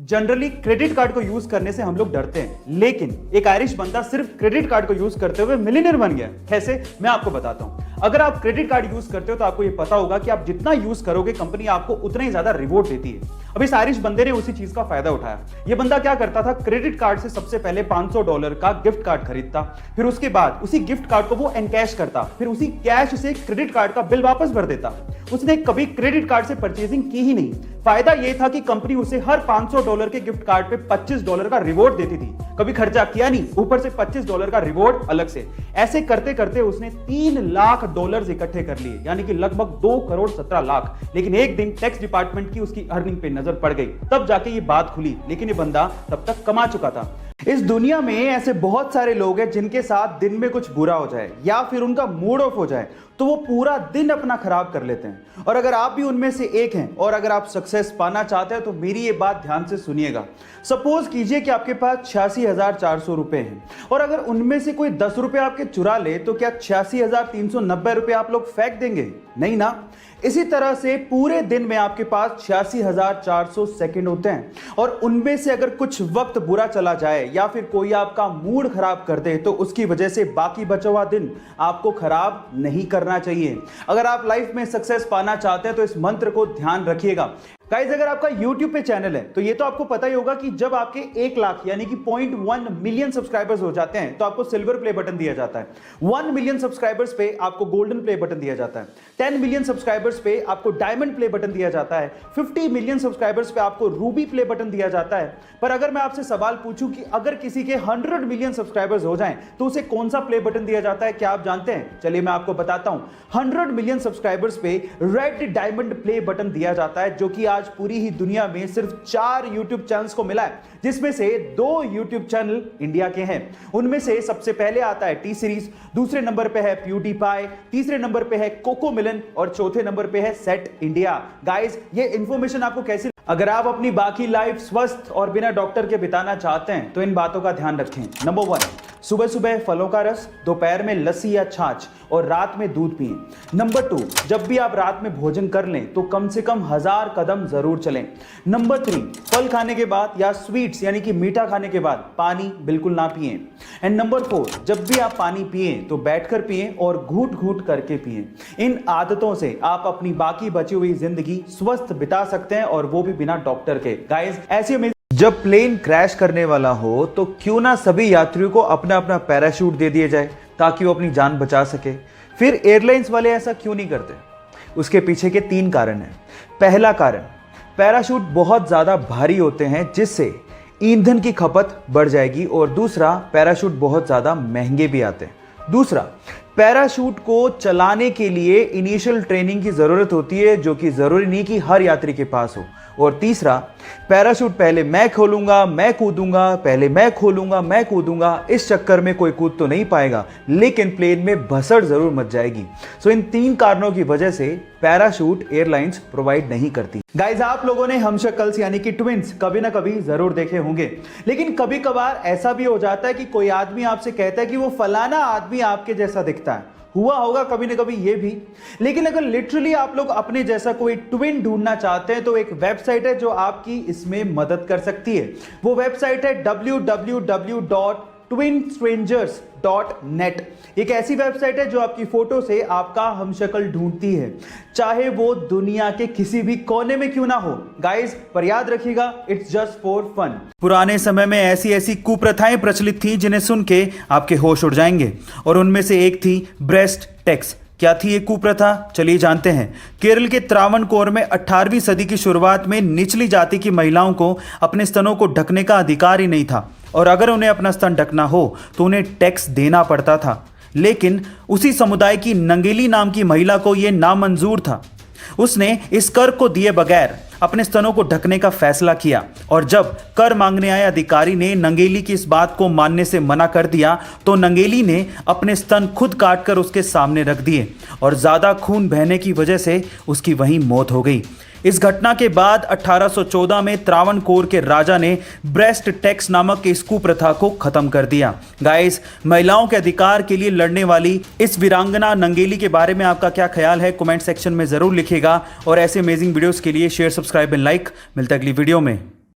Generally credit card को use करने से हम लोग डरते हैं, लेकिन एक आयरिश बंदा सिर्फ क्रेडिट कार्ड को यूज करते हुए मिलियनेयर बन गया। कैसे, मैं आपको बताता हूं। अगर आप क्रेडिट कार्ड यूज करते हो तो आपको यह पता होगा कि आप जितना यूज करोगे कंपनी आपको उतना ही ज्यादा रिवॉर्ड देती है। अब इस आयरिश बंदे ने उसी चीज का फायदा उठाया। यह बंदा क्या करता था, क्रेडिट कार्ड से सबसे पहले $500 का गिफ्ट कार्ड खरीदता, फिर उसके बाद उसी गिफ्ट कार्ड को वो एनकैश करता, फिर उसी कैश से क्रेडिट कार्ड का बिल वापस भर देता। उसने कभी क्रेडिट कार्ड से परचेजिंग की ही नहीं। फायदा यह था कि कंपनी उसे हर $500 के गिफ्ट कार्ड पे $25 का रिवॉर्ड देती थी। कभी खर्चा किया नहीं, ऊपर से $25 का रिवॉर्ड अलग से। ऐसे करते करते उसने $3 लाख इकट्ठे कर लिए, यानी कि लगभग 2,17,00,000। लेकिन एक दिन टैक्स डिपार्टमेंट की उसकी अर्निंग पे नजर पड़ गई, तब जाके ये बात खुली। लेकिन ये बंदा तब तक कमा चुका था। इस दुनिया में ऐसे बहुत सारे लोग हैं जिनके साथ दिन में कुछ बुरा हो जाए या फिर उनका मूड ऑफ हो जाए तो वो पूरा दिन अपना खराब कर लेते हैं। और अगर आप भी उनमें से एक हैं और अगर आप सक्सेस पाना चाहते हैं तो मेरी ये बात ध्यान से सुनिएगा। सपोज कीजिए कि आपके पास 86,400 रुपए हैं और अगर उनमें से कोई 10 रुपए आपके चुरा ले तो क्या 86,390 रुपए आप लोग फेंक देंगे? नहीं ना। इसी तरह से पूरे दिन में आपके पास 86,400 सेकंड होते हैं और उनमें से अगर कुछ वक्त बुरा चला जाए या फिर कोई आपका मूड खराब कर दे तो उसकी वजह से बाकी बचा हुआ दिन आपको खराब नहीं करना चाहिए। अगर आप लाइफ में सक्सेस पाना चाहते हैं तो इस मंत्र को ध्यान रखिएगा। गाइस, अगर आपका YouTube पे चैनल है तो ये तो आपको पता ही होगा कि जब आपके 1 लाख यानी कि 0.1 मिलियन सब्सक्राइबर्स हो जाते हैं तो आपको सिल्वर प्ले बटन दिया जाता है। 1 मिलियन सब्सक्राइबर्स पे आपको गोल्डन प्ले बटन दिया जाता है। 10 मिलियन सब्सक्राइबर्स पे आपको डायमंड प्ले बटन दिया जाता है। 50 मिलियन सब्सक्राइबर्स पे आपको रूबी प्ले बटन दिया जाता है। पर अगर मैं आपसे सवाल पूछूं कि अगर किसी के 100 मिलियन सब्सक्राइबर्स हो जाएं तो उसे कौन सा प्ले बटन दिया जाता है, क्या आप जानते हैं? चलिए मैं आपको बताता हूं। 100 मिलियन सब्सक्राइबर्स पे रेड डायमंड प्ले बटन दिया जाता है, जो कि आज पूरी ही दुनिया में सिर्फ 4 YouTube चैनल्स को मिला है, जिसमें से 2 YouTube चैनल इंडिया के हैं। उनमें से सबसे पहले आता है टी सीरीज, दूसरे नंबर पे है प्यूडीपाई, तीसरे नंबर पे है कोको मिलन और चौथे नंबर पे है सेट इंडिया। गाइस, ये इंफॉर्मेशन आपको कैसी? अगर आप अपनी बाकी लाइफ स्वस्थ और बिना डॉक्टर के बिताना चाहते हैं तो इन बातों का ध्यान रखें। नंबर 1, सुबह सुबह फलों का रस, दोपहर में लस्सी या छाछ और रात में दूध पिएं। नंबर 2, जब भी आप रात में भोजन कर लें तो कम से कम 1000 कदम जरूर चलें। नंबर 3, फल खाने के बाद या स्वीट्स यानी कि मीठा खाने के बाद पानी बिल्कुल ना पिएं। एंड नंबर 4, जब भी आप पानी पिएं तो बैठकर पिएं और घूट घूट करके पिएं। इन आदतों से आप अपनी बाकी बची हुई जिंदगी स्वस्थ बिता सकते हैं और वो भी बिना डॉक्टर के। गाइस, ऐसी जब प्लेन क्रैश करने वाला हो तो क्यों ना सभी यात्रियों को अपना अपना पैराशूट दे दिया जाए ताकि वो अपनी जान बचा सके। फिर एयरलाइंस वाले ऐसा क्यों नहीं करते? उसके पीछे के 3 कारण हैं। पहला कारण, पैराशूट बहुत ज्यादा भारी होते हैं जिससे ईंधन की खपत बढ़ जाएगी, और दूसरा, पैराशूट बहुत ज्यादा महंगे भी आते हैं। दूसरा, पैराशूट को चलाने के लिए इनिशियल ट्रेनिंग की जरूरत होती है, जो कि जरूरी नहीं कि हर यात्री के पास हो। और तीसरा, पैराशूट पहले मैं खोलूंगा मैं कूदूंगा, पहले मैं खोलूंगा मैं कूदूंगा, इस चक्कर में कोई कूद तो नहीं पाएगा लेकिन प्लेन में भसड़ जरूर मच जाएगी। सो इन 3 कारणों की वजह से पैराशूट एयरलाइंस प्रोवाइड नहीं करती। गाइस, आप लोगों ने हमशक्ल्स यानी कि ट्विंस कभी ना कभी जरूर देखे होंगे, लेकिन कभी कभार ऐसा भी हो जाता है कि कोई आदमी आपसे कहता है कि वो फलाना आदमी आपके जैसा दिखता है। हुआ होगा कभी ना कभी ये भी। लेकिन अगर लिटरली आप लोग अपने जैसा कोई ट्विन ढूंढना चाहते हैं तो एक वेबसाइट है जो आपकी इसमें मदद कर सकती है। वो वेबसाइट है www.twinstrangers.net। एक ऐसी वेबसाइट है जो आपकी फोटो से आपका हमशक्ल ढूंढती है, चाहे वो दुनिया के किसी भी कोने में क्यों ना हो। गाइस, पर याद रखिएगा, इट्स जस्ट फॉर फन। पुराने समय में ऐसी ऐसी कुप्रथाएं प्रचलित थी जिन्हें सुन के आपके होश उड़ जाएंगे, और उनमें से एक थी ब्रेस्ट टैक्स। क्या थी ये कुप्रथा? चलिए जानते हैं। केरल के त्रावणकोर में 18वीं सदी की शुरुआत में निचली जाति की महिलाओं को अपने स्तनों को ढकने का अधिकार ही नहीं था, और अगर उन्हें अपना स्तन ढकना हो तो उन्हें टैक्स देना पड़ता था। लेकिन उसी समुदाय की नंगेली नाम की महिला को यह नामंजूर था। उसने इस कर को दिए बगैर अपने स्तनों को ढकने का फैसला किया, और जब कर मांगने आए अधिकारी ने नंगेली की इस बात को मानने से मना कर दिया तो नंगेली ने अपने स्तन खुद काटकर उसके सामने रख दिए, और ज्यादा खून बहने की वजह से उसकी वहीं मौत हो गई। इस घटना के बाद 1814 में त्रावणकोर के राजा ने ब्रेस्ट टैक्स नामक इस कुप्रथा को खत्म कर दिया। गाइस, महिलाओं के अधिकार के लिए लड़ने वाली इस वीरांगना नंगेली के बारे में आपका क्या ख्याल है? कमेंट सेक्शन में जरूर लिखिएगा, और ऐसे अमेजिंग वीडियोस के लिए शेयर, सब्सक्राइब एंड लाइक। मिलता है अगली वीडियो में।